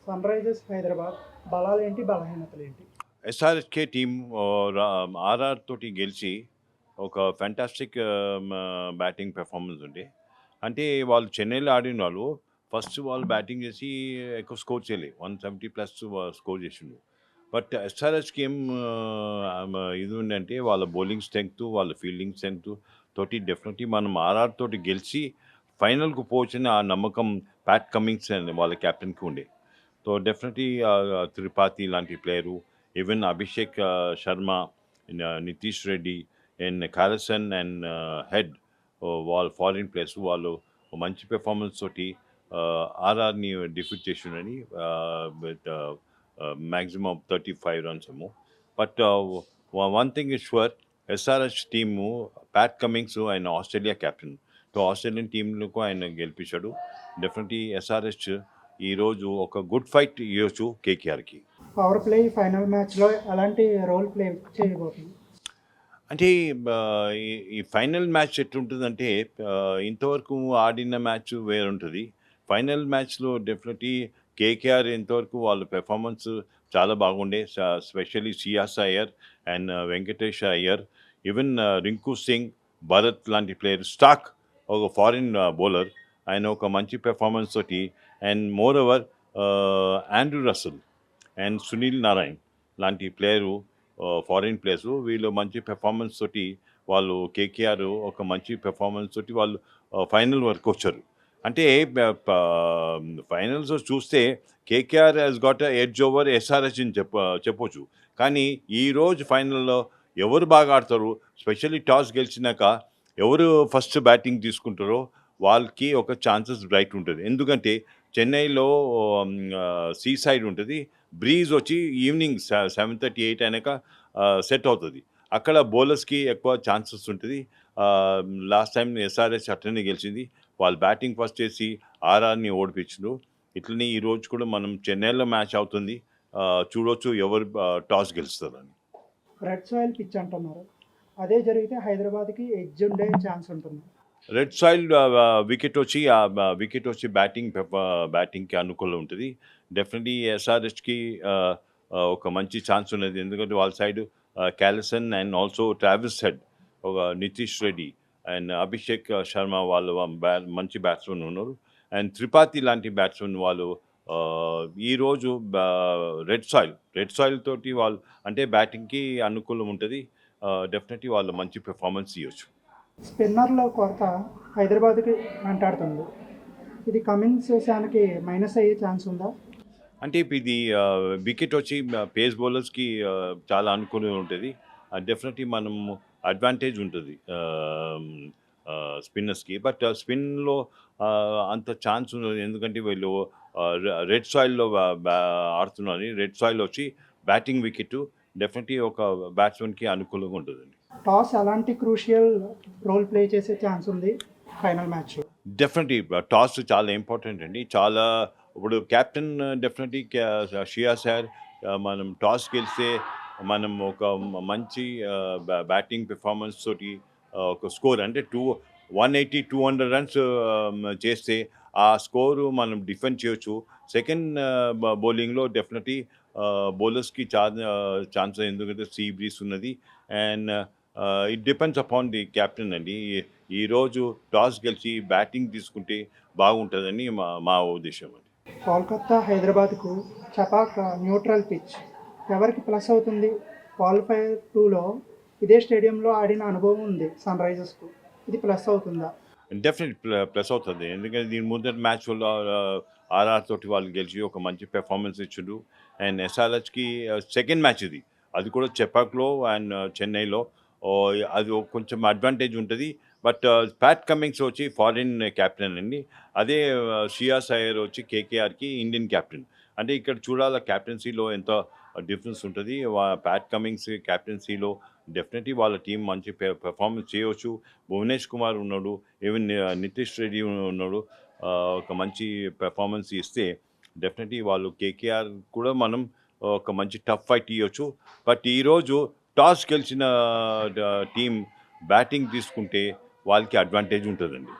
Sun Risers Hyderabad బలాలేంటి? బలహీనతలేంటి? ఎస్ఆర్హెచ్‌కే టీమ్ ఆర్ఆర్ తోటి గెలిచి ఒక ఫెంటాస్టిక్ బ్యాటింగ్ పెర్ఫార్మన్స్ ఉండే. అంటే వాళ్ళు చెన్నైలో ఆడిన వాళ్ళు ఫస్ట్ వాళ్ళు బ్యాటింగ్ చేసి ఎక్కువ స్కోర్ చేయలే. 170 ప్లస్ స్కోర్ చేసిండ్రు. బట్ ఎస్ఆర్హెచ్‌కి ఏం ఇది ఉందంటే వాళ్ళ బౌలింగ్ స్ట్రెంగ్త్, వాళ్ళ ఫీల్డింగ్ స్ట్రెంగ్త్ తోటి డెఫినెట్‌లీ మనం ఆర్ఆర్ తోటి గెలిచి ఫైనల్‌కు పోవచ్చని ఆ నమ్మకం ప్యాట్ కమిన్స్ అండ్ వాళ్ళ కెప్టెన్‌కి ఉండే. సో డెఫినెట్లీ త్రిపాఠి లాంటి player, even Abhishek Sharma, Nitish Reddy and Klaasen and Head వాళ్ళు ఫారిన్ ప్లేయర్స్ వాళ్ళు మంచి పెర్ఫార్మెన్స్ తోటి ఆర్ఆర్ని డిఫీట్ చేసిండని విత్ మ్యాక్సిమం 35 రన్స్ ఏమో. But one thing is sure, SRH team Pat Cummins ఆయన ఆస్ట్రేలియా కెప్టెన్. సో ఆస్ట్రేలియన్ టీంలకు ఆయన గెలిపించాడు. డెఫినెట్లీ ఎస్ఆర్హెచ్ ఈరోజు ఒక గుడ్ ఫైట్ ఇవ్వచ్చు కేకేఆర్కి. పవర్ ప్లే ఫైనల్ మ్యాచ్‌లో ఎలాంటి రోల్ ప్లే చేయబోతుంది? అంటే ఈ ఫైనల్ మ్యాచ్ ఎట్లుంటుందంటే ఇంతవరకు ఆడిన మ్యాచ్ వేరుంటుంది. ఫైనల్ మ్యాచ్‌లో డెఫినెట్లీ కేకేఆర్ ఇంతవరకు వాళ్ళ పెర్ఫార్మన్స్ చాలా బాగుండే. Specially Ciaz Iyer and Venkatesh Iyer, even Rinku Singh, Bharat లాంటి ప్లేయర్, స్టాక్ ఒక ఫారిన్ బౌలర్, ఆయన ఒక మంచి పెర్ఫార్మన్స్ తోటి and more over Andrew Russell and Sunil Narayan లాంటి ప్లేయరు, ఫారిన్ ప్లేయర్స్ వీళ్ళు మంచి పెర్ఫార్మెన్స్ తోటి వాళ్ళు కేకేఆర్ ఒక మంచి పెర్ఫార్మెన్స్ తోటి వాళ్ళు ఫైనల్ వరకు వచ్చారు. అంటే ఫైనల్స్ చూస్తే KKR has got edge over SRH అని చెప్పొచ్చు. కానీ ఈరోజు ఫైనల్లో ఎవరు బాగా ఆడతారు, స్పెషల్లీ టాస్ గెలిచినాక ఎవరు ఫస్ట్ బ్యాటింగ్ తీసుకుంటారో వాళ్ళకి ఒక ఛాన్సెస్ బ్రైట్ ఉంటుంది. ఎందుకంటే చెన్నైలో సీ సైడ్ ఉంటుంది, బ్రీజ్ వచ్చి ఈవినింగ్ 7:30, 8 అయినాక సెట్ అవుతుంది. అక్కడ బౌలర్స్కి ఎక్కువ ఛాన్సెస్ ఉంటుంది. లాస్ట్ టైం ఎస్ఆర్హెచ్ అట్లనే గెలిచింది. వాళ్ళు బ్యాటింగ్ ఫస్ట్ చేసి ఆర్ఆర్ని ఓడిపించారు. ఇట్లనే ఈరోజు కూడా మనం చెన్నైలో మ్యాచ్ అవుతుంది. చూడొచ్చు ఎవరు టాస్ గెలుస్తారని. రెడ్ సాయిల్ పిచ్ అంటున్నారు. అదే జరిగితే హైదరాబాద్‌కి ఎడ్జ్ ఉండే ఛాన్స్ ఉంటుంది. రెడ్ సాయిల్ వికెట్ వచ్చి బ్యాటింగ్కి అనుకూలం ఉంటుంది. డెఫినెట్లీ ఎస్ఆర్హెచ్కి ఒక మంచి ఛాన్స్ ఉన్నది. ఎందుకంటే వాళ్ళ side Klaasen and also Travis Head, ఒక నితీష్ రెడ్డి అండ్ అభిషేక్ శర్మ వాళ్ళు మంచి బ్యాట్స్మెన్ ఉన్నారు. అండ్ త్రిపాఠి లాంటి బ్యాట్స్మెన్ వాళ్ళు ఈరోజు రెడ్ సాయిల్ తోటి వాళ్ళు అంటే బ్యాటింగ్కి అనుకూలం ఉంటుంది. డెఫినెట్లీ వాళ్ళు మంచి పెర్ఫార్మెన్స్ ఇవ్వచ్చు. స్పిన్నర్‌లో కొరత హైదరాబాద్‌కి వెంటాడుతుంది. ఇది కమిన్స్ విషయానికి మైనస్ అయ్యే ఛాన్స్ ఉందా? అంటే ఇప్పుడు ఇది వికెట్ వచ్చి పేస్ బౌలర్స్కి చాలా అనుకూలంగా ఉంటుంది. డెఫినెట్లీ మనం అడ్వాంటేజ్ ఉంటుంది స్పిన్నర్స్కి. బట్ స్పిన్లో అంత ఛాన్స్ ఉండదు. ఎందుకంటే వీళ్ళు రెడ్ సాయిల్లో ఆడుతున్నారు. రెడ్ సాయిల్ వచ్చి బ్యాటింగ్ వికెట్ డెఫినెట్లీ ఒక బ్యాట్స్మెన్కి అనుకూలంగా ఉంటుందండి. టాస్ ఎలాంటి క్రూషియల్ రోల్ ప్లే చేసే ఛాన్స్ ఉంది ఫైనల్ మ్యాచ్‌లో? డెఫినెట్లీ టాస్ చాలా ఇంపార్టెంట్ అండి. చాలా ఇప్పుడు కెప్టెన్ డెఫినెట్లీ షియా సార్ మనం టాస్ గెలిస్తే మనం ఒక మంచి బ్యాటింగ్ పెర్ఫార్మెన్స్ తోటి ఒక స్కోర్ అంటే 180, 200 రన్స్ చేస్తే ఆ స్కోరు మనం డిఫెండ్ చేయొచ్చు. సెకండ్ బౌలింగ్‌లో డెఫినెట్లీ బౌలర్స్‌కి ఛాన్స్, ఎందుకంటే సీ బ్రీజ్ ఉన్నది. And it depends upon the captain అండి. ఈరోజు టాస్ గెలిచి బ్యాటింగ్ తీసుకుంటే బాగుంటుందని మా ఉద్దేశం అండి. కోల్కతా హైదరాబాద్‌కు చపాక్ న్యూట్రల్ పిచ్ ఎవరికి ప్లస్ అవుతుంది? క్వాలిఫైయర్ 2లో ఇదే స్టేడియంలో ఆడిన అనుభవం ఉంది సన్ రైజర్స్‌కు. ఇది ప్లస్ అవుతుందా? డెఫినెట్ ప్లస్ అవుతుంది. ఎందుకంటే దీని ముందటి మ్యాచ్‌లో ఆర్ఆర్ తోటి వాళ్ళు గెలిచి ఒక మంచి పెర్ఫార్మెన్స్ ఇచ్చిండ్రు. అండ్ ఎస్ఆర్హెచ్‌కి సెకండ్ మ్యాచ్ ఇది. అది కూడా చెపాక్‌లో అండ్ చెన్నైలో. అది కొంచెం అడ్వాంటేజ్ ఉంటుంది. బట్ ప్యాట్ కమిన్స్ వచ్చి ఫారిన్ కెప్టెన్ అండి. అదే శ్రేయాస్ అయ్యర్ వచ్చి కేకేఆర్‌కి ఇండియన్ కెప్టెన్. అంటే ఇక్కడ చూడాల కెప్టెన్సీలో ఎంత డిఫరెన్స్ ఉంటుంది. ప్యాట్ కమిన్స్ కెప్టెన్సీలో డెఫినెట్లీ వాళ్ళ టీం మంచి పెర్ఫార్మెన్స్ చేయవచ్చు. భువనేష్ కుమార్ ఉన్నాడు, ఈవెన్ నితీష్ రెడ్డి ఉన్నాడు. ఒక మంచి పెర్ఫార్మెన్స్ ఇస్తే డెఫినెట్లీ వాళ్ళు కేకేఆర్ కూడా మనం ఒక మంచి టఫ్ ఫైట్ ఇవ్వచ్చు. బట్ ఈరోజు టాస్ గెలిచిన టీం బ్యాటింగ్ తీసుకుంటే వాళ్ళకి అడ్వాంటేజ్ ఉంటుందండి.